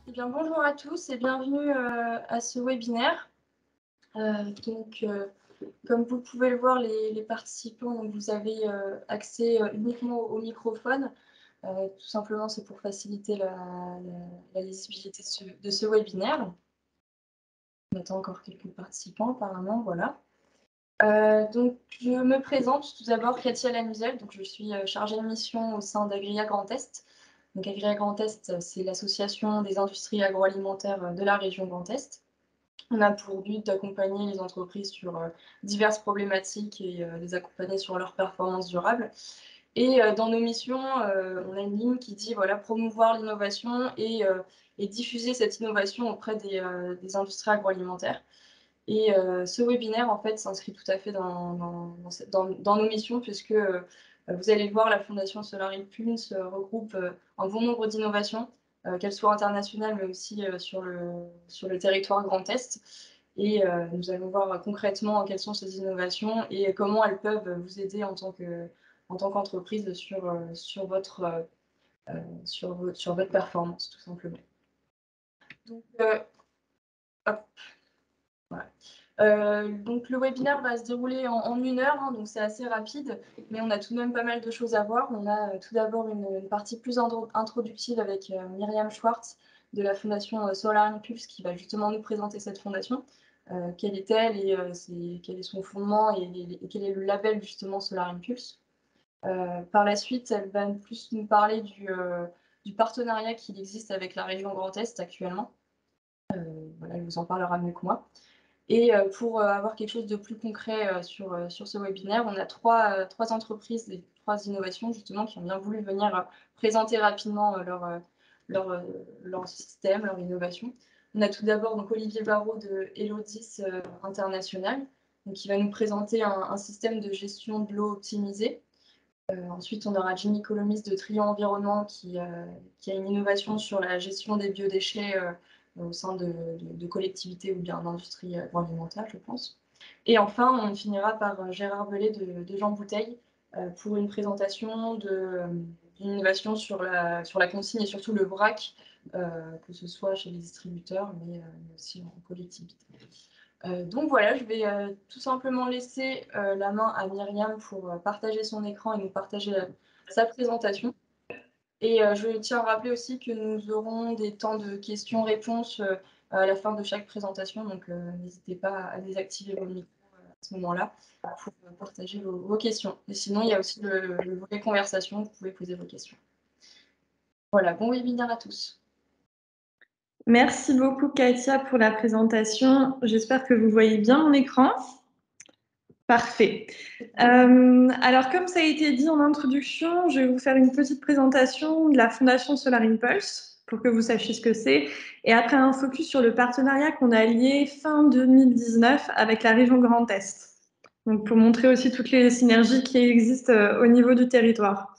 Eh bien, bonjour à tous et bienvenue à ce webinaire. Comme vous pouvez le voir, les participants, donc vous avez accès uniquement au microphone. Tout simplement, c'est pour faciliter la lisibilité de ce webinaire. On attend encore quelques participants apparemment, voilà. Donc, je me présente tout d'abord, Katia Lanuzel, donc je suis chargée de mission au sein d'Agria Grand Est. Donc Agria Grand Est, c'est l'association des industries agroalimentaires de la région Grand Est. On a pour but d'accompagner les entreprises sur diverses problématiques et les accompagner sur leur performance durable. Et dans nos missions, on a une ligne qui dit voilà, promouvoir l'innovation et diffuser cette innovation auprès des industries agroalimentaires. Et ce webinaire, en fait, s'inscrit tout à fait dans nos missions, puisque vous allez le voir, la Fondation Solar Impulse regroupe un bon nombre d'innovations, qu'elles soient internationales, mais aussi sur le territoire Grand Est. Et nous allons voir concrètement quelles sont ces innovations et comment elles peuvent vous aider en tant qu'entreprise sur votre performance, tout simplement. Donc, hop. Voilà. Donc le webinaire va se dérouler en 1 heure, hein, donc c'est assez rapide, mais on a tout de même pas mal de choses à voir. On a tout d'abord une partie plus introductive avec Myriam Schwartz de la fondation Solar Impulse qui va justement nous présenter cette fondation. Quelle est-elle et quel est son fondement et quel est le label justement Solar Impulse. Par la suite, elle va plus nous parler du partenariat qu'il existe avec la région Grand Est actuellement. Voilà, elle vous en parlera mieux que moi. Et pour avoir quelque chose de plus concret sur ce webinaire, on a trois entreprises et 3 innovations justement qui ont bien voulu venir présenter rapidement leur système, leur innovation. On a tout d'abord donc Olivier Barraud de Elodis International, donc, qui va nous présenter un système de gestion de l'eau optimisé. Ensuite, on aura Jimmy Colomis de Trio Environnement qui a une innovation sur la gestion des biodéchets au sein de collectivités ou bien d'industries agroalimentaires, je pense. Et enfin, on finira par Gérard Bellet de Jean Bouteille pour une présentation d'une innovation sur la consigne et surtout le vrac, que ce soit chez les distributeurs, mais aussi en collectivité. Donc voilà, je vais tout simplement laisser la main à Myriam pour partager son écran et nous partager sa présentation. Et je tiens à rappeler aussi que nous aurons des temps de questions-réponses à la fin de chaque présentation, donc n'hésitez pas à désactiver vos micros à ce moment-là pour partager vos questions. Et sinon, il y a aussi le volet conversation, vous pouvez poser vos questions. Voilà, bon webinaire à tous. Merci beaucoup Katia pour la présentation. J'espère que vous voyez bien mon écran. Parfait. Alors comme ça a été dit en introduction, je vais vous faire une petite présentation de la Fondation Solar Impulse pour que vous sachiez ce que c'est. Et après un focus sur le partenariat qu'on a lié fin 2019 avec la région Grand Est. Donc pour montrer aussi toutes les synergies qui existent au niveau du territoire.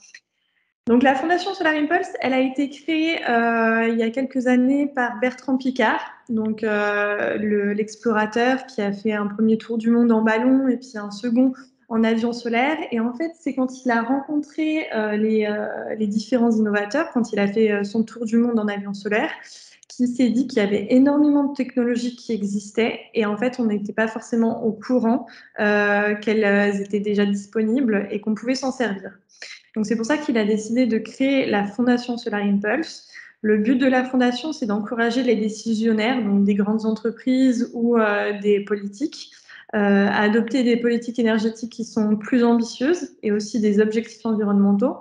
Donc la Fondation Solar Impulse, elle a été créée il y a quelques années par Bertrand Piccard, donc l'explorateur qui a fait un premier tour du monde en ballon et puis un second en avion solaire. Et en fait, c'est quand il a rencontré les différents innovateurs, quand il a fait son tour du monde en avion solaire, qu'il s'est dit qu'il y avait énormément de technologies qui existaient et en fait, on n'était pas forcément au courant qu'elles étaient déjà disponibles et qu'on pouvait s'en servir. Donc c'est pour ça qu'il a décidé de créer la Fondation Solar Impulse. Le but de la fondation, c'est d'encourager les décisionnaires, donc des grandes entreprises ou des politiques, à adopter des politiques énergétiques qui sont plus ambitieuses et aussi des objectifs environnementaux.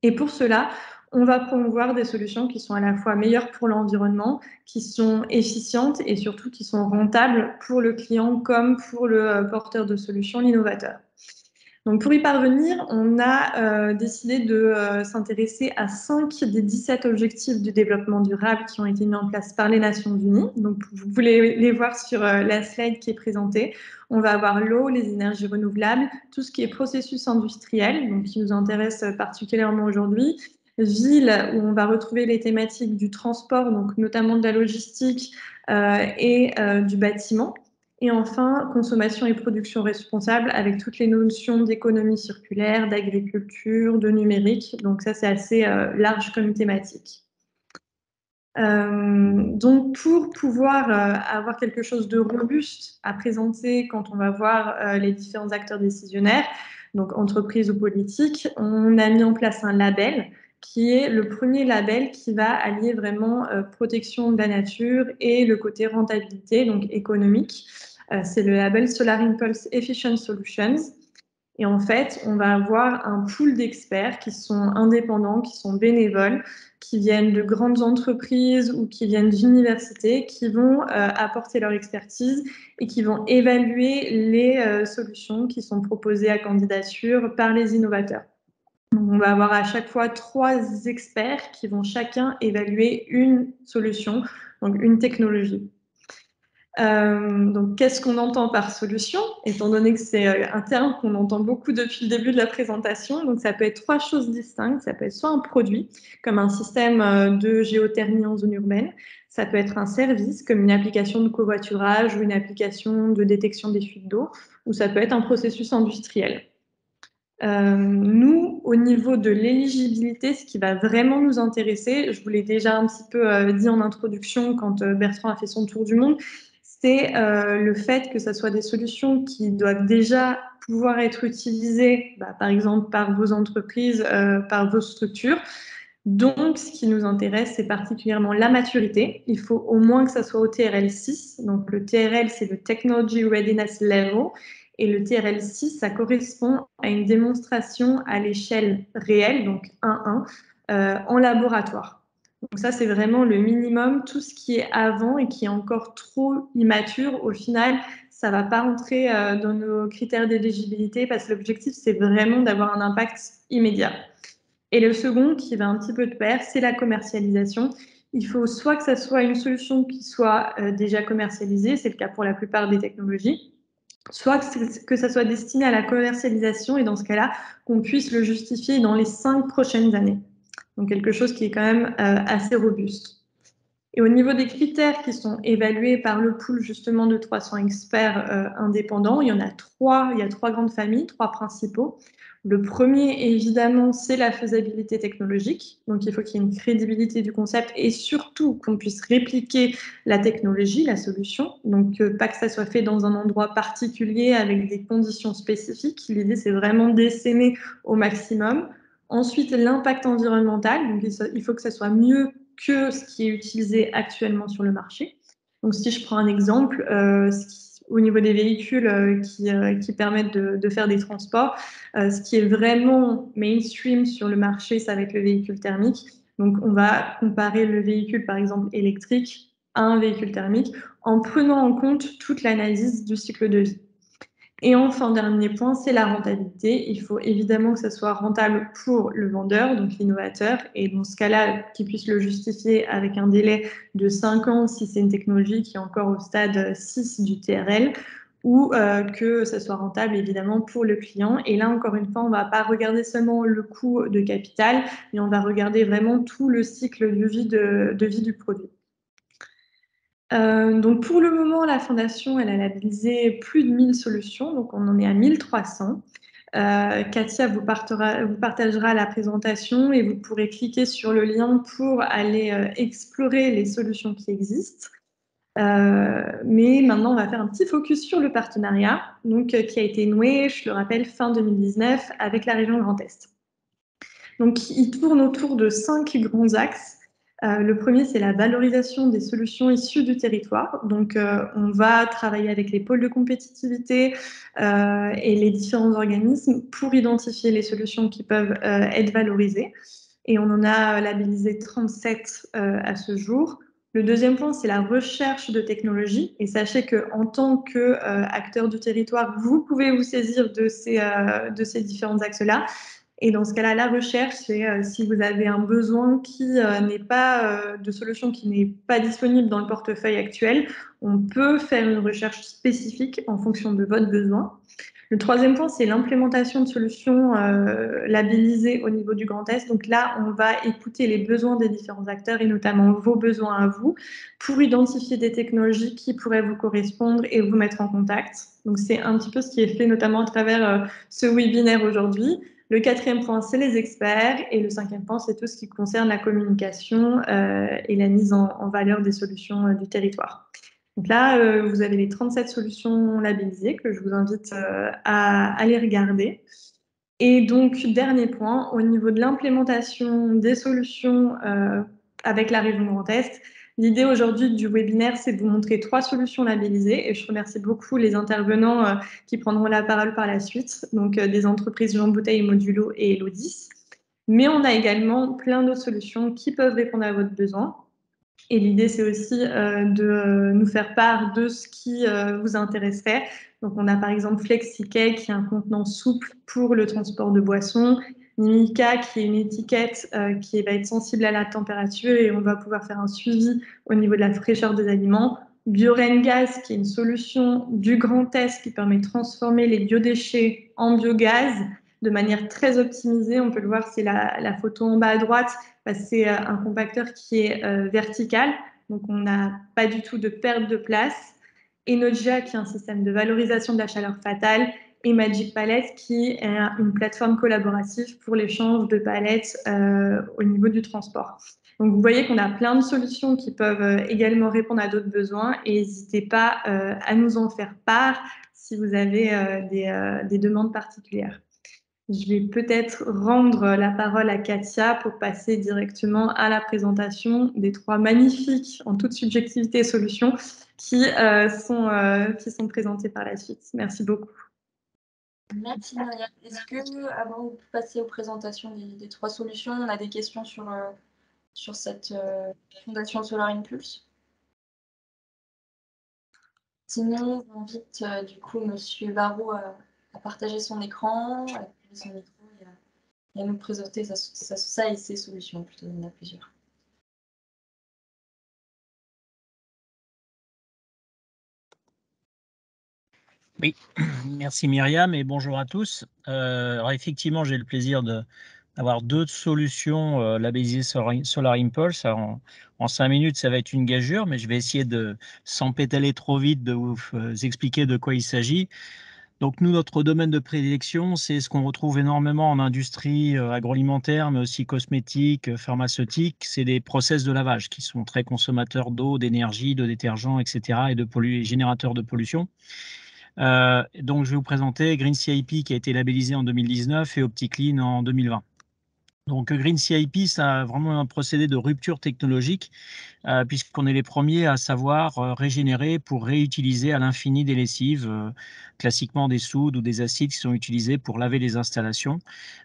Et pour cela, on va promouvoir des solutions qui sont à la fois meilleures pour l'environnement, qui sont efficientes et surtout qui sont rentables pour le client comme pour le porteur de solutions, l'innovateur. Donc pour y parvenir, on a décidé de s'intéresser à 5 des 17 objectifs du développement durable qui ont été mis en place par les Nations Unies. Donc vous pouvez les voir sur la slide qui est présentée. On va avoir l'eau, les énergies renouvelables, tout ce qui est processus industriel, donc qui nous intéresse particulièrement aujourd'hui. Ville, où on va retrouver les thématiques du transport, donc notamment de la logistique et du bâtiment. Et enfin, consommation et production responsable avec toutes les notions d'économie circulaire, d'agriculture, de numérique. Donc ça, c'est assez large comme thématique. Donc, pour pouvoir avoir quelque chose de robuste à présenter quand on va voir les différents acteurs décisionnaires, donc entreprises ou politiques, on a mis en place un label qui est le premier label qui va allier vraiment protection de la nature et le côté rentabilité, donc économique. C'est le label Solar Impulse Efficient Solutions. Et en fait, on va avoir un pool d'experts qui sont indépendants, qui sont bénévoles, qui viennent de grandes entreprises ou qui viennent d'universités, qui vont apporter leur expertise et qui vont évaluer les solutions qui sont proposées à candidature par les innovateurs. Donc, on va avoir à chaque fois 3 experts qui vont chacun évaluer une solution, donc une technologie. Donc, qu'est-ce qu'on entend par solution? Étant donné que c'est un terme qu'on entend beaucoup depuis le début de la présentation, donc ça peut être 3 choses distinctes. Ça peut être soit un produit, comme un système de géothermie en zone urbaine. Ça peut être un service, comme une application de covoiturage ou une application de détection des fuites d'eau, ou ça peut être un processus industriel. Nous, au niveau de l'éligibilité, ce qui va vraiment nous intéresser, je vous l'ai déjà un petit peu dit en introduction quand Bertrand a fait son tour du monde, c'est le fait que ce soit des solutions qui doivent déjà pouvoir être utilisées, par exemple par vos entreprises, par vos structures. Donc, ce qui nous intéresse, c'est particulièrement la maturité. Il faut au moins que ça soit au TRL 6. Donc, le TRL, c'est le Technology Readiness Level. Et le TRL 6, ça correspond à une démonstration à l'échelle réelle, donc 1-1, en laboratoire. Donc ça, c'est vraiment le minimum. Tout ce qui est avant et qui est encore trop immature, au final, ça ne va pas rentrer dans nos critères d'éligibilité parce que l'objectif, c'est vraiment d'avoir un impact immédiat. Et le second, qui va un petit peu de pair, c'est la commercialisation. Il faut soit que ça soit une solution qui soit déjà commercialisée, c'est le cas pour la plupart des technologies, soit que ça soit destiné à la commercialisation et dans ce cas-là, qu'on puisse le justifier dans les 5 prochaines années. Donc quelque chose qui est quand même assez robuste. Et au niveau des critères qui sont évalués par le pool justement de 300 experts indépendants, il y a 3 grandes familles, 3 principaux. Le premier, évidemment, c'est la faisabilité technologique. Donc, il faut qu'il y ait une crédibilité du concept et surtout qu'on puisse répliquer la technologie, la solution. Donc, pas que ça soit fait dans un endroit particulier avec des conditions spécifiques. L'idée, c'est vraiment d'essaimer au maximum. Ensuite, l'impact environnemental. Donc, il faut que ça soit mieux que ce qui est utilisé actuellement sur le marché. Donc, si je prends un exemple, au niveau des véhicules qui permettent de faire des transports, ce qui est vraiment mainstream sur le marché, ça va être le véhicule thermique. Donc, on va comparer le véhicule, par exemple, électrique à un véhicule thermique en prenant en compte toute l'analyse du cycle de vie. Et enfin, dernier point, c'est la rentabilité. Il faut évidemment que ça soit rentable pour le vendeur, donc l'innovateur, et dans ce cas-là, qu'il puisse le justifier avec un délai de 5 ans si c'est une technologie qui est encore au stade 6 du TRL, ou que ça soit rentable évidemment pour le client. Et là, encore une fois, on ne va pas regarder seulement le coût de capital, mais on va regarder vraiment tout le cycle de vie du produit. Donc pour le moment, la Fondation, elle a labellisé plus de 1000 solutions, donc on en est à 1300. Katia vous partagera la présentation et vous pourrez cliquer sur le lien pour aller explorer les solutions qui existent. Mais maintenant, on va faire un petit focus sur le partenariat, donc, qui a été noué, je le rappelle, fin 2019 avec la région Grand Est. Donc, il tourne autour de 5 grands axes. Le premier, c'est la valorisation des solutions issues du territoire. Donc, on va travailler avec les pôles de compétitivité et les différents organismes pour identifier les solutions qui peuvent être valorisées. Et on en a labellisé 37 à ce jour. Le deuxième point, c'est la recherche de technologies. Et sachez qu'en tant qu'acteur du territoire, vous pouvez vous saisir de ces différents axes-là. Et dans ce cas-là, la recherche, c'est si vous avez un besoin qui n'est pas de solution qui n'est pas disponible dans le portefeuille actuel, on peut faire une recherche spécifique en fonction de votre besoin. Le troisième point, c'est l'implémentation de solutions labellisées au niveau du Grand Est. Donc là, on va écouter les besoins des différents acteurs et notamment vos besoins à vous pour identifier des technologies qui pourraient vous correspondre et vous mettre en contact. Donc c'est un petit peu ce qui est fait notamment à travers ce webinaire aujourd'hui. Le 4e point, c'est les experts. Et le 5e point, c'est tout ce qui concerne la communication et la mise en valeur des solutions du territoire. Donc là, vous avez les 37 solutions labellisées que je vous invite à les regarder. Et donc, dernier point, au niveau de l'implémentation des solutions avec la région Grand Est, l'idée aujourd'hui du webinaire, c'est de vous montrer 3 solutions labellisées et je remercie beaucoup les intervenants qui prendront la parole par la suite, donc des entreprises Jean Bouteille, Modulo et Elodis. Mais on a également plein d'autres solutions qui peuvent répondre à votre besoin. Et l'idée, c'est aussi de nous faire part de ce qui vous intéresserait. Donc, on a par exemple FlexiCake, qui est un contenant souple pour le transport de boissons. Mimica, qui est une étiquette qui va être sensible à la température et on va pouvoir faire un suivi au niveau de la fraîcheur des aliments. Biorengas, qui est une solution du Grand Est qui permet de transformer les biodéchets en biogaz de manière très optimisée. On peut le voir, c'est la photo en bas à droite. C'est un compacteur qui est vertical, donc on n'a pas du tout de perte de place. Enogia, qui est un système de valorisation de la chaleur fatale, et Magic Palette, qui est une plateforme collaborative pour l'échange de palettes au niveau du transport. Donc vous voyez qu'on a plein de solutions qui peuvent également répondre à d'autres besoins et n'hésitez pas à nous en faire part si vous avez des demandes particulières. Je vais peut-être rendre la parole à Katia pour passer directement à la présentation des 3 magnifiques, en toute subjectivité, solutions qui sont présentées par la suite. Merci beaucoup. Merci Myriam. Est-ce que, avant de passer aux présentations des 3 solutions, on a des questions sur cette Fondation Solar Impulse? Sinon, j'invite du coup Monsieur Barraud à partager son écran, à activer son micro et à nous présenter ça et ses solutions, plutôt, il y en a plusieurs. Oui, merci Myriam et bonjour à tous. Alors effectivement, j'ai le plaisir d'avoir 2 solutions labellisées Solar Impulse. Alors, en 5 minutes, ça va être une gageure, mais je vais essayer de, sans pétaler trop vite, de vous expliquer de quoi il s'agit. Donc nous, notre domaine de prédilection, c'est ce qu'on retrouve énormément en industrie agroalimentaire, mais aussi cosmétique, pharmaceutique. C'est des process de lavage qui sont très consommateurs d'eau, d'énergie, de détergents, etc. et de générateurs de pollution. Donc, je vais vous présenter Green CIP qui a été labellisé en 2019 et OptiClean en 2020. Donc, Green CIP, ça a vraiment un procédé de rupture technologique puisqu'on est les premiers à savoir régénérer pour réutiliser à l'infini des lessives, classiquement des soudes ou des acides qui sont utilisés pour laver les installations.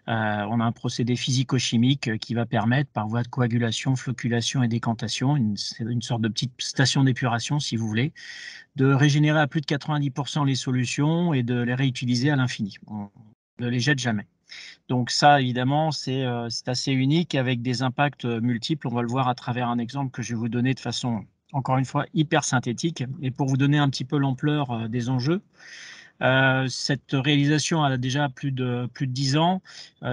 On a un procédé physico-chimique qui va permettre, par voie de coagulation, flocculation et décantation, une sorte de petite station d'épuration, si vous voulez, de régénérer à plus de 90% les solutions et de les réutiliser à l'infini. On ne les jette jamais. Donc ça, évidemment, c'est assez unique avec des impacts multiples. On va le voir à travers un exemple que je vais vous donner de façon, encore une fois, hyper synthétique. Et pour vous donner un petit peu l'ampleur des enjeux, cette réalisation a déjà plus de 10 ans.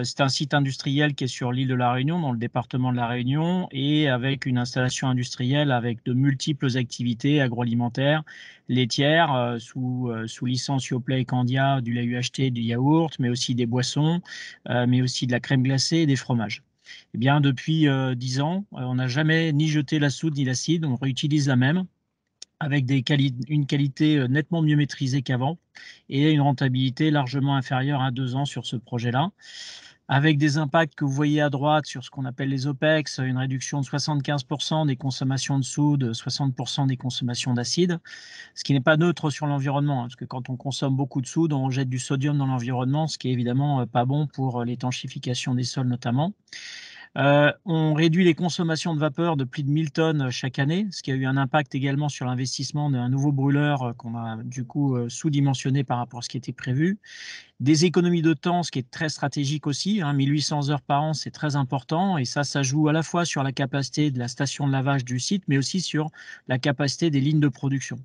C'est un site industriel qui est sur l'île de la Réunion, dans le département de la Réunion, et avec une installation industrielle avec de multiples activités agroalimentaires, laitières, sous licence Yoplait et Candia, du lait UHT, du yaourt, mais aussi des boissons, mais aussi de la crème glacée et des fromages. Eh bien, depuis 10 ans, on n'a jamais ni jeté la soude ni l'acide, on réutilise la même, avec une qualité nettement mieux maîtrisée qu'avant et une rentabilité largement inférieure à 2 ans sur ce projet-là, avec des impacts que vous voyez à droite sur ce qu'on appelle les OPEX, une réduction de 75% des consommations de soude, 60% des consommations d'acide, ce qui n'est pas neutre sur l'environnement, parce que quand on consomme beaucoup de soude, on jette du sodium dans l'environnement, ce qui est évidemment pas bon pour l'étanchification des sols notamment. On réduit les consommations de vapeur de plus de 1000 tonnes chaque année, ce qui a eu un impact également sur l'investissement d'un nouveau brûleur qu'on a du coup sous-dimensionné par rapport à ce qui était prévu. Des économies de temps, ce qui est très stratégique aussi, 1800 heures par an, c'est très important et ça joue à la fois sur la capacité de la station de lavage du site, mais aussi sur la capacité des lignes de production.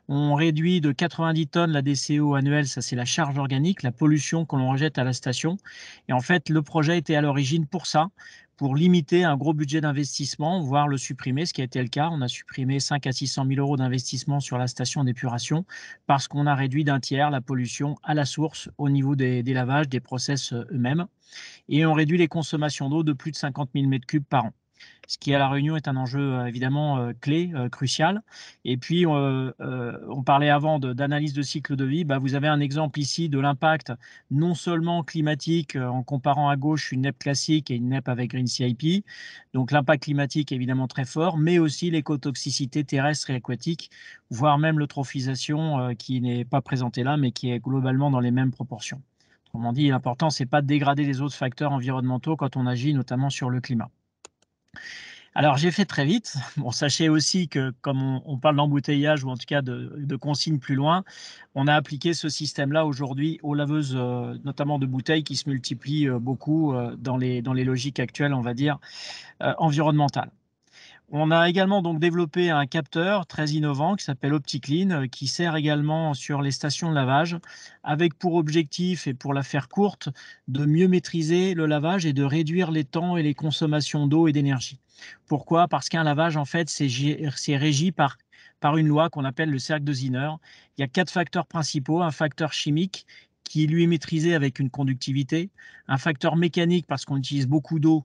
On réduit de 90 tonnes la DCO annuelle, ça c'est la charge organique, la pollution que l'on rejette à la station. Et en fait, le projet était à l'origine pour ça, pour limiter un gros budget d'investissement, voire le supprimer, ce qui a été le cas. On a supprimé 5 à 600 000 euros d'investissement sur la station d'épuration parce qu'on a réduit d'un tiers la pollution à la source au niveau des lavages, des process eux-mêmes. Et on réduit les consommations d'eau de plus de 50 000 m3 par an. Ce qui à La Réunion est un enjeu évidemment clé, crucial. Et puis, on parlait avant d'analyse de cycle de vie. Bah, vous avez un exemple ici de l'impact non seulement climatique en comparant à gauche une NEP classique et une NEP avec Green CIP. Donc l'impact climatique est évidemment très fort, mais aussi l'écotoxicité terrestre et aquatique, voire même l'eutrophisation qui n'est pas présentée là, mais qui est globalement dans les mêmes proportions. Autrement dit, l'important, c'est pas de dégrader les autres facteurs environnementaux quand on agit notamment sur le climat. Alors, j'ai fait très vite. Bon, sachez aussi que comme on parle d'embouteillage ou en tout cas de consignes plus loin, on a appliqué ce système-là aujourd'hui aux laveuses, notamment de bouteilles qui se multiplient beaucoup dans les logiques actuelles, on va dire, environnementales. On a également donc développé un capteur très innovant qui s'appelle OptiClean, qui sert également sur les stations de lavage, avec pour objectif, et pour la faire courte, de mieux maîtriser le lavage et de réduire les temps et les consommations d'eau et d'énergie. Pourquoi? Parce qu'un lavage, en fait, c'est régi par une loi qu'on appelle le cercle de Zinner. Il y a 4 facteurs principaux. Un facteur chimique qui lui est maîtrisé avec une conductivité, un facteur mécanique parce qu'on utilise beaucoup d'eau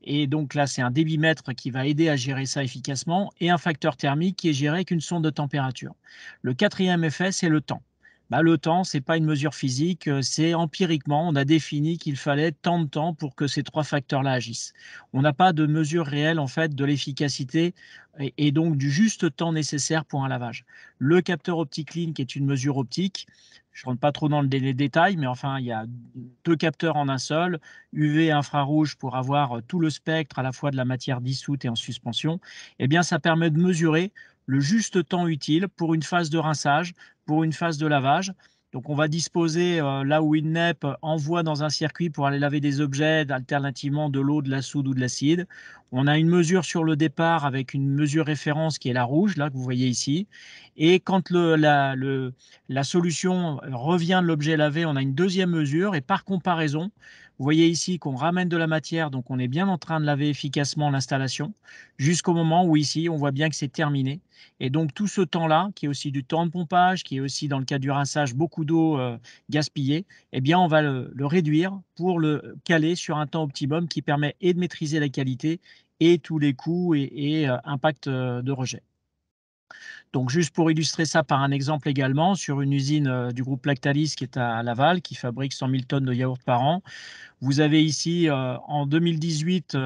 et donc là, c'est un débitmètre qui va aider à gérer ça efficacement et un facteur thermique qui est géré avec une sonde de température. Le quatrième effet, c'est le temps. Bah, le temps, ce n'est pas une mesure physique, c'est empiriquement, on a défini qu'il fallait tant de temps pour que ces 3 facteurs-là agissent. On n'a pas de mesure réelle en fait de l'efficacité et donc du juste temps nécessaire pour un lavage. Le capteur OptiClean, qui est une mesure optique, je ne rentre pas trop dans les détails, mais enfin, il y a 2 capteurs en un seul, UV et infrarouge pour avoir tout le spectre à la fois de la matière dissoute et en suspension. Eh bien, ça permet de mesurer le juste temps utile pour une phase de rinçage, pour une phase de lavage. Donc, on va disposer là où une NEP envoie dans un circuit pour aller laver des objets, alternativement de l'eau, de la soude ou de l'acide. On a une mesure sur le départ avec une mesure référence qui est la rouge, là, que vous voyez ici. Et quand la solution revient de l'objet lavé, on a une deuxième mesure. Et par comparaison, vous voyez ici qu'on ramène de la matière, donc on est bien en train de laver efficacement l'installation, jusqu'au moment où ici, on voit bien que c'est terminé. Et donc tout ce temps-là, qui est aussi du temps de pompage, qui est aussi dans le cas du rinçage, beaucoup d'eau gaspillée, eh bien on va le réduire pour le caler sur un temps optimum qui permet et de maîtriser la qualité et tous les coûts et impact de rejet. Donc juste pour illustrer ça par un exemple également, sur une usine du groupe Lactalis qui est à Laval, qui fabrique 100 000 tonnes de yaourts par an, vous avez ici, en 2018,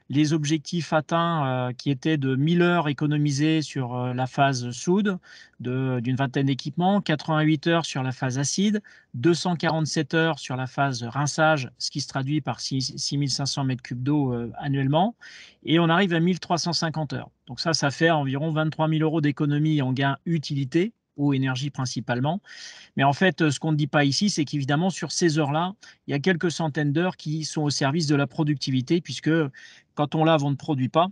les objectifs atteints qui étaient de 1000 heures économisées sur la phase soude d'une vingtaine d'équipements, 88 heures sur la phase acide, 247 heures sur la phase rinçage, ce qui se traduit par 6500 m3 d'eau annuellement, et on arrive à 1350 heures. Donc ça fait environ 23 000 euros d'économie en gain utilité, eau, énergie principalement. Mais en fait, ce qu'on ne dit pas ici, c'est qu'évidemment, sur ces heures-là, il y a quelques centaines d'heures qui sont au service de la productivité, puisque quand on lave, on ne produit pas.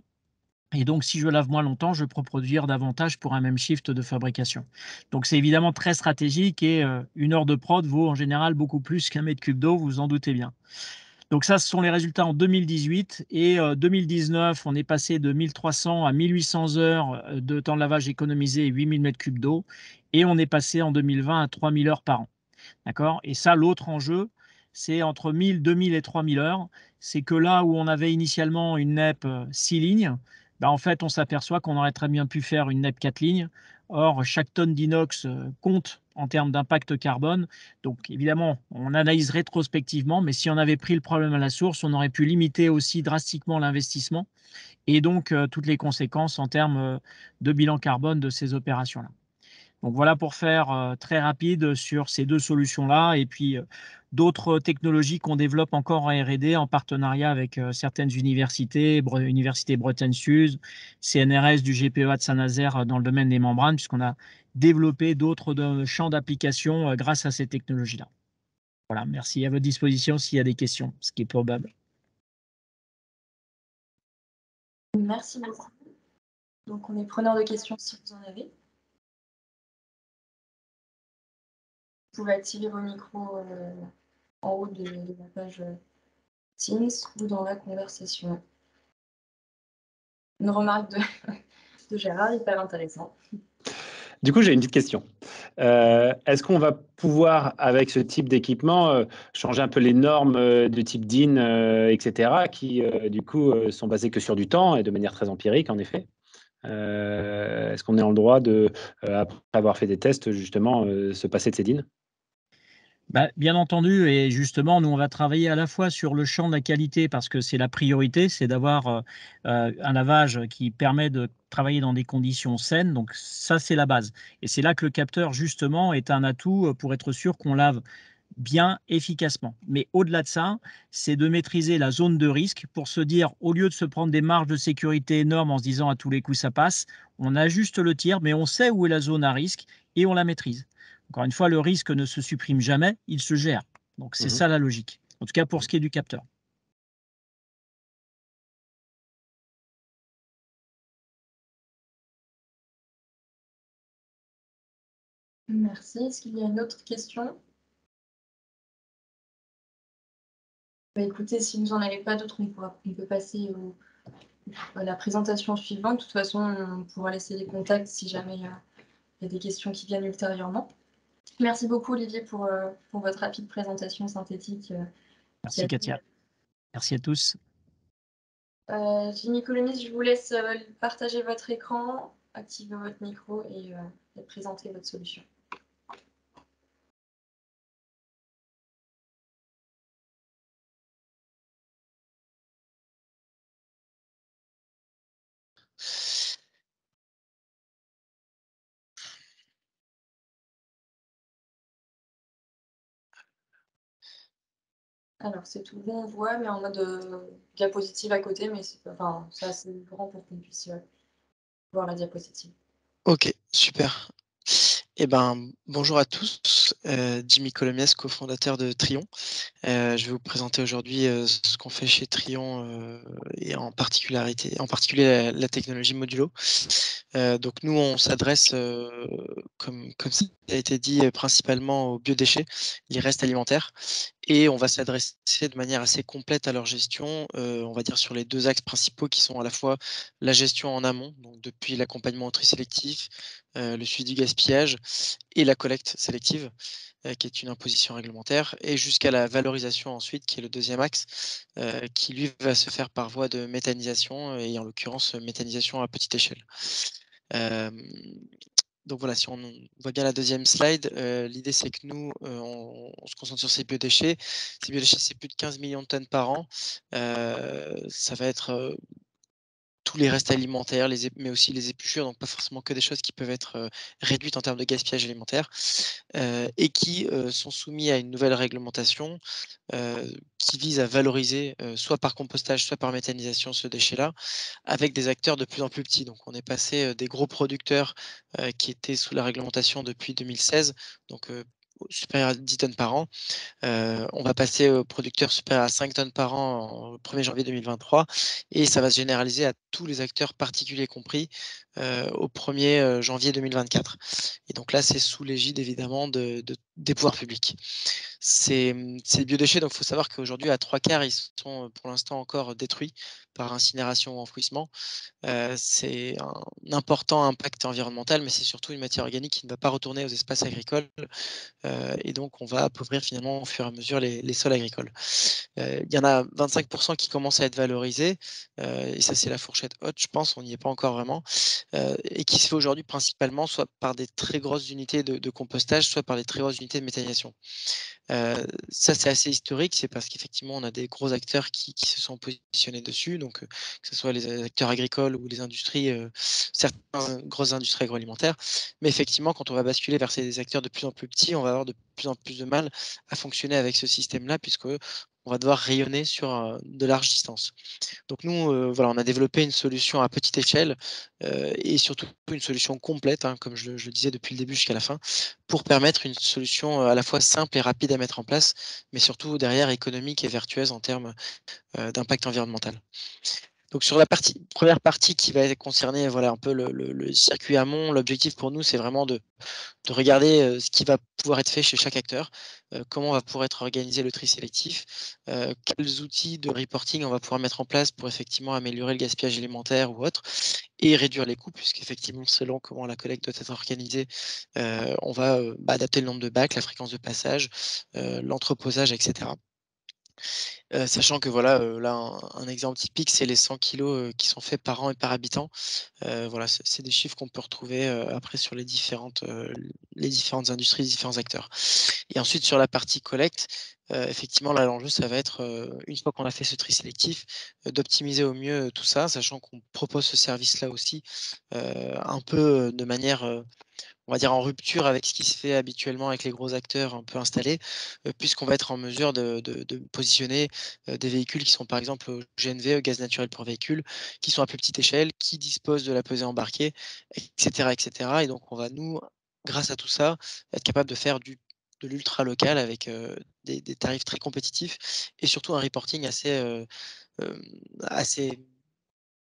Et donc, si je lave moins longtemps, je peux produire davantage pour un même shift de fabrication. Donc, c'est évidemment très stratégique et une heure de prod vaut en général beaucoup plus qu'un mètre cube d'eau, vous vous en doutez bien. Donc ça, ce sont les résultats en 2018 et 2019, on est passé de 1300 à 1800 heures de temps de lavage économisé et 8000 m3 d'eau et on est passé en 2020 à 3000 heures par an. D'accord? Et ça, l'autre enjeu, c'est entre 1000, 2000 et 3000 heures. C'est que là où on avait initialement une NEP 6 lignes, bah en fait, on s'aperçoit qu'on aurait très bien pu faire une NEP 4 lignes. Or, chaque tonne d'inox compte en termes d'impact carbone. Donc, évidemment, on analyse rétrospectivement, mais si on avait pris le problème à la source, on aurait pu limiter aussi drastiquement l'investissement et donc toutes les conséquences en termes de bilan carbone de ces opérations-là. Donc voilà pour faire très rapide sur ces 2 solutions-là et puis d'autres technologies qu'on développe encore en R&D en partenariat avec certaines universités, Université Bretagne-Sud, CNRS du GPEA de Saint-Nazaire dans le domaine des membranes, puisqu'on a développé d'autres champs d'application grâce à ces technologies-là. Voilà, merci, à votre disposition s'il y a des questions, ce qui est probable. Merci beaucoup. Donc on est preneur de questions si vous en avez. Vous pouvez activer vos micros en haut de la page Teams ou dans la conversation. une remarque de Gérard, hyper intéressant. Du coup, j'ai une petite question. Est-ce qu'on va pouvoir, avec ce type d'équipement, changer un peu les normes de type DIN, etc., qui, du coup, sont basées que sur du temps et de manière très empirique, en effet? Est-ce qu'on est en droit de, après avoir fait des tests, justement, se passer de ces DIN? Bah, bien entendu, et justement, nous, on va travailler à la fois sur le champ de la qualité parce que c'est la priorité, c'est d'avoir un lavage qui permet de travailler dans des conditions saines. Donc ça, c'est la base. Et c'est là que le capteur, justement, est un atout pour être sûr qu'on lave bien, efficacement. Mais au-delà de ça, c'est de maîtriser la zone de risque pour se dire, au lieu de se prendre des marges de sécurité énormes en se disant à tous les coups ça passe, on ajuste le tir, mais on sait où est la zone à risque et on la maîtrise. Encore une fois, le risque ne se supprime jamais, il se gère. Donc c'est ça la logique. En tout cas pour ce qui est du capteur. Merci. Est-ce qu'il y a une autre question? Bah, écoutez, si vous n'en avez pas d'autres, on peut passer à la présentation suivante. De toute façon, on pourra laisser les contacts si jamais il y a des questions qui viennent ultérieurement. Merci beaucoup, Olivier, pour votre rapide présentation synthétique. Merci Katia. Merci à tous. Jimmy Colonis, je vous laisse partager votre écran, activer votre micro et présenter votre solution. Alors, c'est tout bon, on voit, mais en mode diapositive à côté, mais c'est assez grand pour qu'on puisse voir la diapositive. Ok, super. Eh ben, bonjour à tous, Jimmy Colomiès, cofondateur de Trion. Je vais vous présenter aujourd'hui ce qu'on fait chez Trion et en particulier la technologie modulo. Donc nous, on s'adresse, comme ça a été dit, principalement aux biodéchets, les restes alimentaires, et on va s'adresser de manière assez complète à leur gestion, on va dire sur les 2 axes principaux qui sont à la fois la gestion en amont, donc depuis l'accompagnement au tri sélectif, le suivi du gaspillage et la collecte sélective, qui est une imposition réglementaire, et jusqu'à la valorisation ensuite, qui est le 2e axe, qui lui va se faire par voie de méthanisation et en l'occurrence méthanisation à petite échelle. Donc voilà, si on voit bien la 2e slide, l'idée c'est que nous, on se concentre sur ces biodéchets. Ces biodéchets, c'est plus de 15 millions de tonnes par an. Ça va être tous les restes alimentaires, mais aussi les épluchures, donc pas forcément que des choses qui peuvent être réduites en termes de gaspillage alimentaire, et qui sont soumis à une nouvelle réglementation qui vise à valoriser, soit par compostage, soit par méthanisation, ce déchet-là, avec des acteurs de plus en plus petits. Donc on est passé des gros producteurs qui étaient sous la réglementation depuis 2016, donc supérieur à 10 tonnes par an. On va passer aux producteurs supérieurs à 5 tonnes par an au 1er janvier 2023, et ça va se généraliser à tous les acteurs particuliers compris au 1er janvier 2024. Et donc là, c'est sous l'égide évidemment des pouvoirs publics. Ces biodéchets, donc il faut savoir qu'aujourd'hui, à 3/4, ils sont pour l'instant encore détruits par incinération ou enfouissement. C'est un important impact environnemental, mais c'est surtout une matière organique qui ne va pas retourner aux espaces agricoles, et donc on va appauvrir finalement au fur et à mesure les sols agricoles. Il y en a 25% qui commencent à être valorisés, et ça c'est la fourchette haute, je pense, on n'y est pas encore vraiment, et qui se fait aujourd'hui principalement soit par des très grosses unités de compostage, soit par des très grosses unités de méthanisation. Ça, c'est assez historique, c'est parce qu'effectivement, on a des gros acteurs qui se sont positionnés dessus, donc que ce soit les acteurs agricoles ou les industries, certaines grosses industries agroalimentaires. Mais effectivement, quand on va basculer vers ces acteurs de plus en plus petits, on va avoir de plus en plus de mal à fonctionner avec ce système-là, puisque on va devoir rayonner sur de larges distances. Donc nous, voilà, on a développé une solution à petite échelle et surtout une solution complète, hein, comme je le disais depuis le début jusqu'à la fin, pour permettre une solution à la fois simple et rapide à mettre en place, mais surtout derrière économique et vertueuse en termes d'impact environnemental. Donc sur la première partie qui va concerner voilà, un peu le circuit amont, l'objectif pour nous, c'est vraiment de regarder ce qui va pouvoir être fait chez chaque acteur, comment va pouvoir être organisé le tri sélectif, quels outils de reporting on va pouvoir mettre en place pour effectivement améliorer le gaspillage alimentaire ou autre, et réduire les coûts, puisqu'effectivement, selon comment la collecte doit être organisée, on va adapter le nombre de bacs, la fréquence de passage, l'entreposage, etc. Sachant que voilà, là, un exemple typique, c'est les 100 kilos qui sont faits par an et par habitant. Voilà, c'est des chiffres qu'on peut retrouver après sur les différentes industries, les différents acteurs. Et ensuite, sur la partie collecte, effectivement, là, l'enjeu, ça va être, une fois qu'on a fait ce tri sélectif, d'optimiser au mieux tout ça, sachant qu'on propose ce service-là aussi, un peu de manière, on va dire en rupture avec ce qui se fait habituellement avec les gros acteurs un peu installés, puisqu'on va être en mesure de positionner, des véhicules qui sont par exemple au GNV, au gaz naturel pour véhicule, qui sont à plus petite échelle, qui disposent de la pesée embarquée, et cetera et cetera. Et donc on va nous, grâce à tout ça, être capable de faire de l'ultra local avec, des tarifs très compétitifs et surtout un reporting assez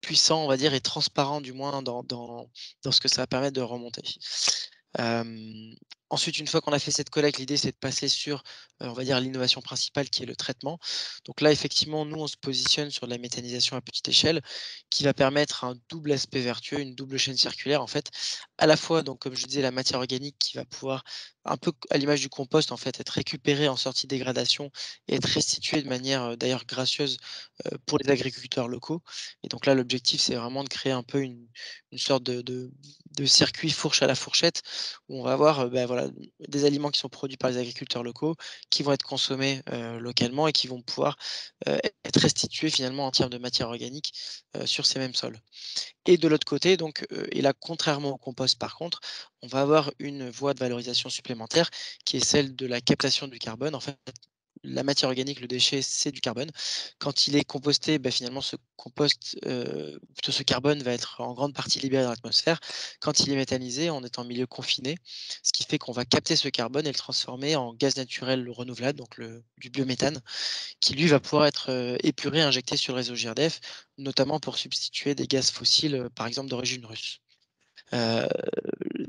puissant, on va dire, et transparent du moins dans ce que ça va permettre de remonter. Hem, Ensuite, une fois qu'on a fait cette collecte, l'idée c'est de passer sur, on va dire l'innovation principale qui est le traitement. Donc là, effectivement, nous on se positionne sur de la méthanisation à petite échelle qui va permettre un double aspect vertueux, une double chaîne circulaire en fait. À la fois, donc comme je disais, la matière organique qui va pouvoir, un peu à l'image du compost en fait, être récupérée en sortie de dégradation et être restituée de manière, d'ailleurs gracieuse, pour les agriculteurs locaux. Et donc là, l'objectif c'est vraiment de créer un peu une sorte de circuit fourche à la fourchette où on va avoir, voilà, des aliments qui sont produits par les agriculteurs locaux, qui vont être consommés, localement et qui vont pouvoir, être restitués finalement en termes de matière organique, sur ces mêmes sols. Et de l'autre côté donc, et là contrairement au compost par contre, on va avoir une voie de valorisation supplémentaire qui est celle de la captation du carbone. En fait, la matière organique, le déchet, c'est du carbone. Quand il est composté, finalement ce compost, plutôt ce carbone va être en grande partie libéré dans l'atmosphère. Quand il est méthanisé, on est en milieu confiné, ce qui fait qu'on va capter ce carbone et le transformer en gaz naturel renouvelable, donc du biométhane, qui lui va pouvoir être, épuré, injecté sur le réseau GRDF, notamment pour substituer des gaz fossiles, par exemple d'origine russe. Heu,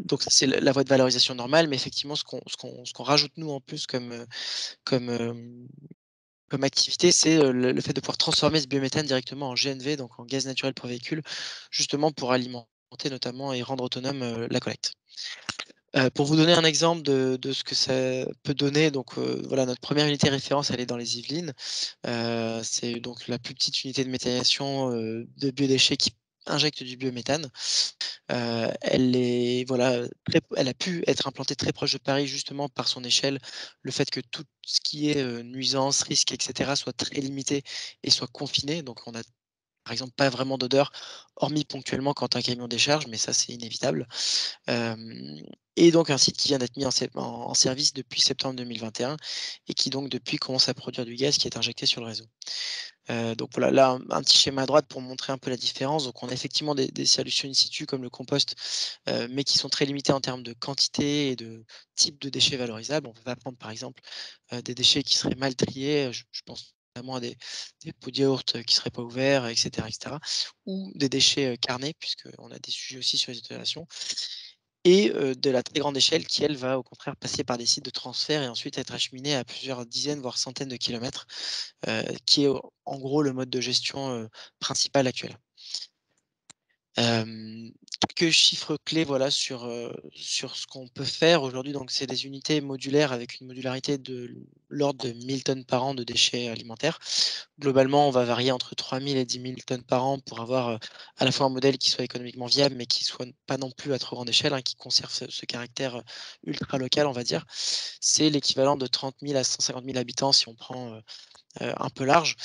donc ça c'est la voie de valorisation normale, mais effectivement ce qu'on rajoute nous en plus comme, comme activité, c'est, le fait de pouvoir transformer ce biométhane directement en GNV, donc en gaz naturel pour véhicule, justement pour alimenter notamment et rendre autonome, la collecte. Pour vous donner un exemple de ce que ça peut donner, donc voilà, notre première unité référence, elle est dans les Yvelines. C'est donc la plus petite unité de méthanisation, de biodéchets qui injecte du biométhane. Elle a pu être implantée très proche de Paris justement par son échelle, le fait que tout ce qui est, nuisances, risques et cetera soit très limité et soit confiné. Donc on a, par exemple, pas vraiment d'odeur, hormis ponctuellement quand un camion décharge, mais ça c'est inévitable. Hem Et donc un site qui vient d'être mis en service depuis septembre 2021 et qui donc depuis commence à produire du gaz qui est injecté sur le réseau. Donc voilà, là, un petit schéma à droite pour montrer un peu la différence. Donc on a effectivement des solutions in situ comme le compost, mais qui sont très limitées en termes de quantité et de type de déchets valorisables. On peut pas prendre par exemple, des déchets qui seraient mal triés, je pense notamment à des pots de yaourt, qui seraient pas ouverts et cetera, ou des déchets, carnés puisqu'on a des sujets aussi sur les autoréactions et de la très grande échelle qui, elle, va au contraire passer par des sites de transfert et ensuite être acheminée à plusieurs dizaines, voire centaines de kilomètres, qui est en gros le mode de gestion, principal actuel. Hem, Quelques chiffres clés, voilà, sur ce qu'on peut faire aujourd'hui. Donc c'est des unités modulaires avec une modularité de l'ordre de 1 000 tonnes par an de déchets alimentaires. Globalement, on va varier entre 3 000 et 10 000 tonnes par an pour avoir, à la fois un modèle qui soit économiquement viable, mais qui soit pas non plus à trop grande échelle, hein, qui conserve ce caractère, ultra local, on va dire. C'est l'équivalent de 30 000 à 150 000 habitants si on prend, un peu large,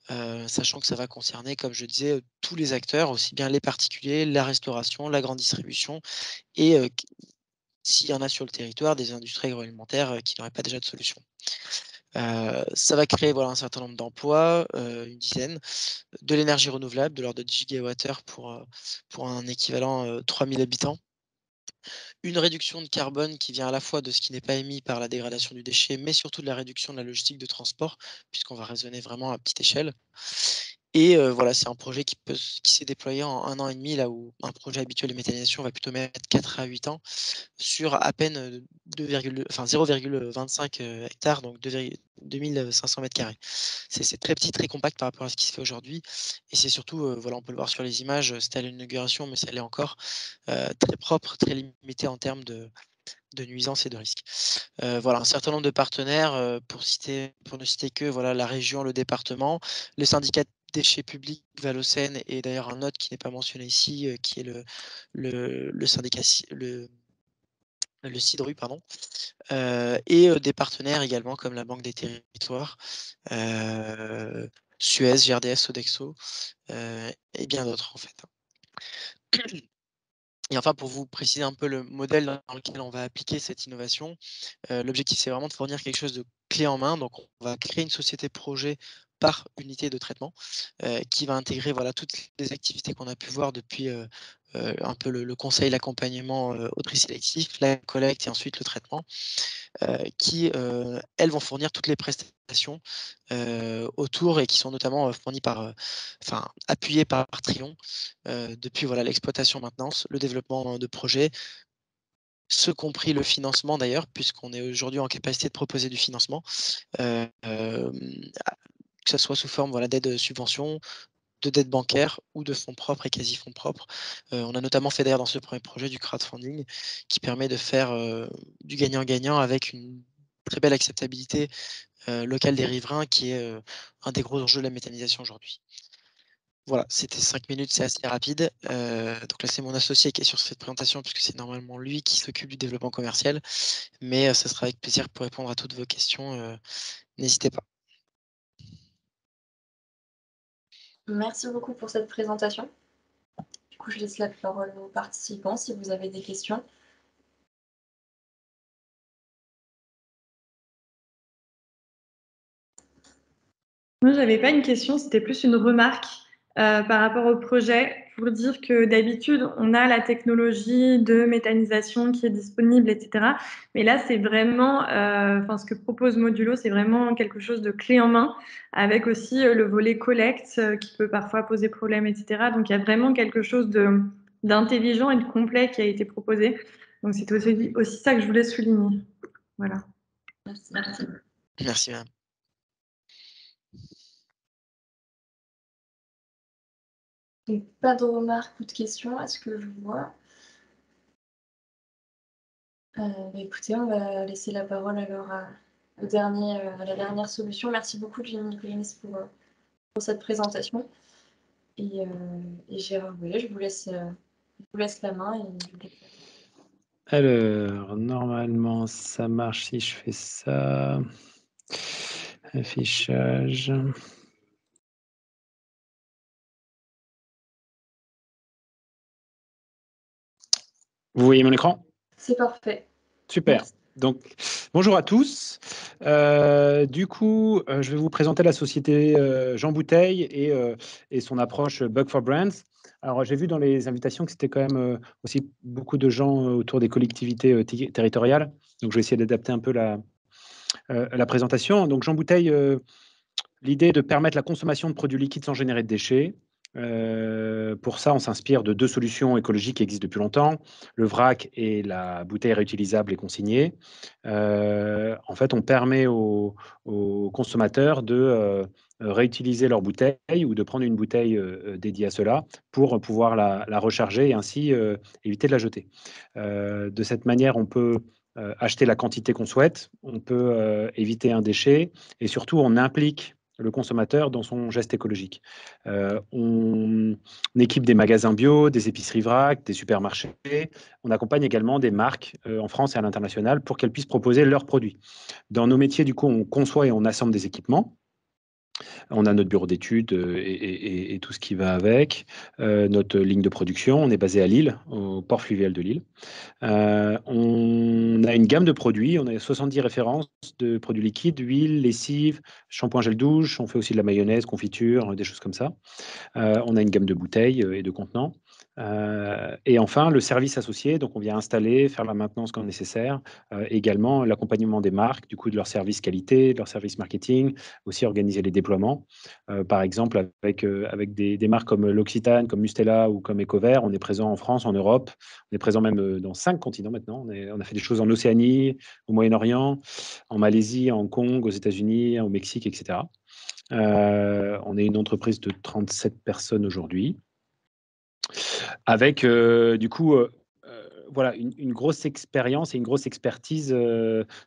sachant que ça va concerner, comme je disais, tous les acteurs, aussi bien les particuliers, la restauration, la grande distribution et s'il y en a sur le territoire, des industries agroalimentaires, qui n'auraient pas déjà de solution. Ça va créer, voilà, un certain nombre d'emplois, une dizaine, de l'énergie renouvelable de l'ordre de 10 gigawattheures pour un équivalent, 3 000 habitants. Une réduction de carbone qui vient à la fois de ce qui n'est pas émis par la dégradation du déchet, mais surtout de la réduction de la logistique de transport, puisqu'on va raisonner vraiment à petite échelle. Et voilà, c'est un projet qui s'est déployé en 1 an et demi, là où un projet habituel de méthanisation va plutôt mettre 4 à 8 ans sur à peine, 0,25 hectares, donc 2500 m². C'est très petit, très compact par rapport à ce qui se fait aujourd'hui et c'est surtout, voilà, on peut le voir sur les images, c'était à l'inauguration, mais ça l'est encore, très propre, très limité en termes de nuisances et de risques. Voilà, un certain nombre de partenaires, pour ne citer que, voilà, la région, le département, le syndicat de déchets publics Vallocène et d'ailleurs un autre qui n'est pas mentionné ici, qui est le syndicat le CIDRU, pardon, et des partenaires également comme la Banque des Territoires, Suez, GRDF, Sodexo, et bien d'autres en fait. Et enfin, pour vous préciser un peu le modèle dans lequel on va appliquer cette innovation, l'objectif, c'est vraiment de fournir quelque chose de clé en main. Donc, on va créer une société projet par unité de traitement, qui va intégrer, voilà, toutes les activités qu'on a pu voir depuis, un peu le conseil, l'accompagnement, au tri sélectif, la collecte et ensuite le traitement, qui, elles, vont fournir toutes les prestations, autour et qui sont notamment, fournies par, enfin, appuyées par Trion, depuis, voilà, l'exploitation maintenance, le développement de projets, ce compris le financement d'ailleurs, puisqu'on est aujourd'hui en capacité de proposer du financement, que ça soit sous forme, voilà, d'aide, subvention, de dette bancaire ou de fonds propres et quasi fonds propres. On a notamment fait d'ailleurs dans ce premier projet du crowdfunding qui permet de faire, du gagnant-gagnant avec une très belle acceptabilité, locale des riverains qui est, un des gros enjeux de la méthanisation aujourd'hui. Voilà, c'était 5 minutes, c'est assez rapide. Donc là, c'est mon associé qui est sur cette présentation puisque c'est normalement lui qui s'occupe du développement commercial. Mais, ce sera avec plaisir pour répondre à toutes vos questions, n'hésitez pas. Merci beaucoup pour cette présentation. Du coup, je laisse la parole aux participants si vous avez des questions. Moi, j'avais pas une question, c'était plus une remarque par rapport au projet, pour dire que d'habitude, on a la technologie de méthanisation qui est disponible, etc. Mais là, c'est vraiment, enfin, ce que propose Modulo, c'est vraiment quelque chose de clé en main, avec aussi le volet collecte qui peut parfois poser problème, etc. Donc, il y a vraiment quelque chose d'intelligent et de complet qui a été proposé. Donc, c'est aussi ça que je voulais souligner. Voilà. Merci. Merci madame. Donc, pas de remarques ou de questions à ce que je vois. Écoutez, on va laisser la parole alors à la dernière solution. Merci beaucoup, Jenny Collins, pour cette présentation. Et Gérard Boulet, je vous laisse la main. Alors, normalement, ça marche si je fais ça. Affichage. Vous voyez mon écran? C'est parfait. Super. Merci. Donc, bonjour à tous. Du coup, je vais vous présenter la société Jean Bouteille et son approche Bug for Brands. Alors, j'ai vu dans les invitations que c'était quand même aussi beaucoup de gens autour des collectivités territoriales. Donc, je vais essayer d'adapter un peu la présentation. Donc, Jean Bouteille, l'idée est de permettre la consommation de produits liquides sans générer de déchets. Pour ça, on s'inspire de 2 solutions écologiques qui existent depuis longtemps, le vrac et la bouteille réutilisable et consignée. En fait, on permet aux consommateurs de réutiliser leur bouteille ou de prendre une bouteille dédiée à cela pour pouvoir la recharger et ainsi éviter de la jeter. De cette manière, on peut acheter la quantité qu'on souhaite, on peut éviter un déchet et surtout, on implique le consommateur dans son geste écologique. On équipe des magasins bio, des épiceries vrac, des supermarchés. On accompagne également des marques en France et à l'international pour qu'elles puissent proposer leurs produits. Dans nos métiers, du coup, on conçoit et on assemble des équipements. On a notre bureau d'études et tout ce qui va avec, notre ligne de production. On est basé à Lille, au port fluvial de Lille. On a une gamme de produits, on a 70 références de produits liquides, huile, lessive, shampoing, gel douche, on fait aussi de la mayonnaise, confiture, des choses comme ça. On a une gamme de bouteilles et de contenants. Et enfin, le service associé, donc on vient installer, faire la maintenance quand nécessaire, également l'accompagnement des marques, du coup de leur service qualité, de leur service marketing, aussi organiser les déplacements déploiement. Par exemple, avec des marques comme l'Occitane, comme Mustela ou comme Ecovert, on est présent en France, en Europe, on est présent même dans 5 continents maintenant. On a fait des choses en Océanie, au Moyen-Orient, en Malaisie, à Hong Kong, aux États-Unis, au Mexique, etc. On est une entreprise de 37 personnes aujourd'hui, avec du coup voilà, une grosse expérience et une grosse expertise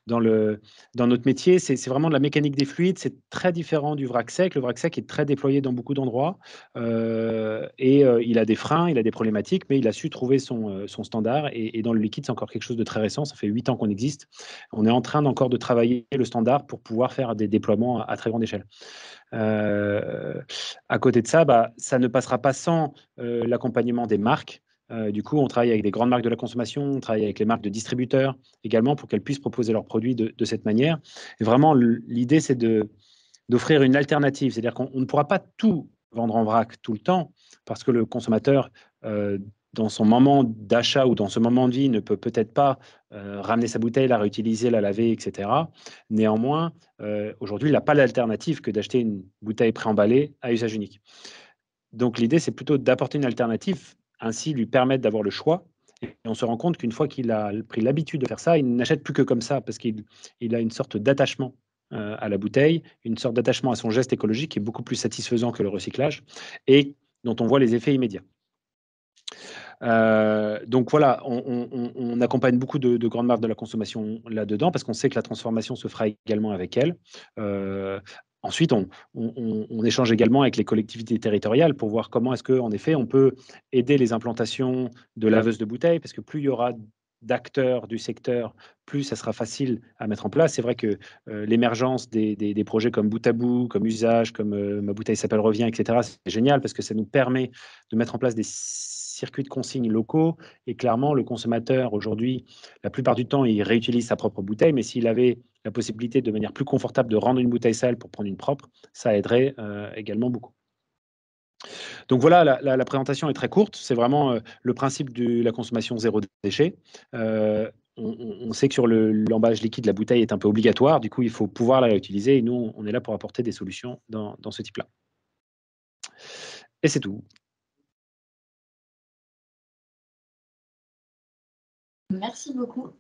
dans notre métier. C'est vraiment de la mécanique des fluides. C'est très différent du vrac sec. Le vrac sec est très déployé dans beaucoup d'endroits il a des freins, il a des problématiques, mais il a su trouver son standard. Et dans le liquide, c'est encore quelque chose de très récent. Ça fait 8 ans qu'on existe. On est en train encore de travailler le standard pour pouvoir faire des déploiements à très grande échelle. À côté de ça, ça ne passera pas sans l'accompagnement des marques. Du coup, on travaille avec des grandes marques de la consommation, on travaille avec les marques de distributeurs également pour qu'elles puissent proposer leurs produits de cette manière. Et vraiment, l'idée, c'est d'offrir une alternative. C'est-à-dire qu'on ne pourra pas tout vendre en vrac tout le temps parce que le consommateur, dans son moment d'achat ou dans ce moment de vie, ne peut peut-être pas ramener sa bouteille, la réutiliser, la laver, etc. Néanmoins, aujourd'hui, il n'a pas l'alternative que d'acheter une bouteille préemballée à usage unique. Donc l'idée, c'est plutôt d'apporter une alternative, ainsi lui permettre d'avoir le choix. Et on se rend compte qu'une fois qu'il a pris l'habitude de faire ça, il n'achète plus que comme ça, parce qu'il a une sorte d'attachement à la bouteille, une sorte d'attachement à son geste écologique qui est beaucoup plus satisfaisant que le recyclage et dont on voit les effets immédiats. Donc voilà, on accompagne beaucoup de grandes marques de la consommation là-dedans parce qu'on sait que la transformation se fera également avec elles. Ensuite, on échange également avec les collectivités territoriales pour voir comment est-ce qu'en effet, on peut aider les implantations de laveuses de bouteilles, parce que plus il y aura d'acteurs du secteur, plus ça sera facile à mettre en place. C'est vrai que l'émergence des projets comme Bout à Bout, comme Usage, comme Ma bouteille s'appelle Revient, etc., c'est génial parce que ça nous permet de mettre en place des circuits de consignes locaux. Et clairement, le consommateur, aujourd'hui, la plupart du temps, il réutilise sa propre bouteille, mais s'il avait la possibilité de manière plus confortable de rendre une bouteille sale pour prendre une propre, ça aiderait également beaucoup. Donc voilà, la présentation est très courte. C'est vraiment le principe de la consommation zéro déchet. On sait que sur l'emballage liquide, la bouteille est un peu obligatoire. Du coup, il faut pouvoir la réutiliser. Et nous, on est là pour apporter des solutions dans ce type-là. Et c'est tout. Merci beaucoup.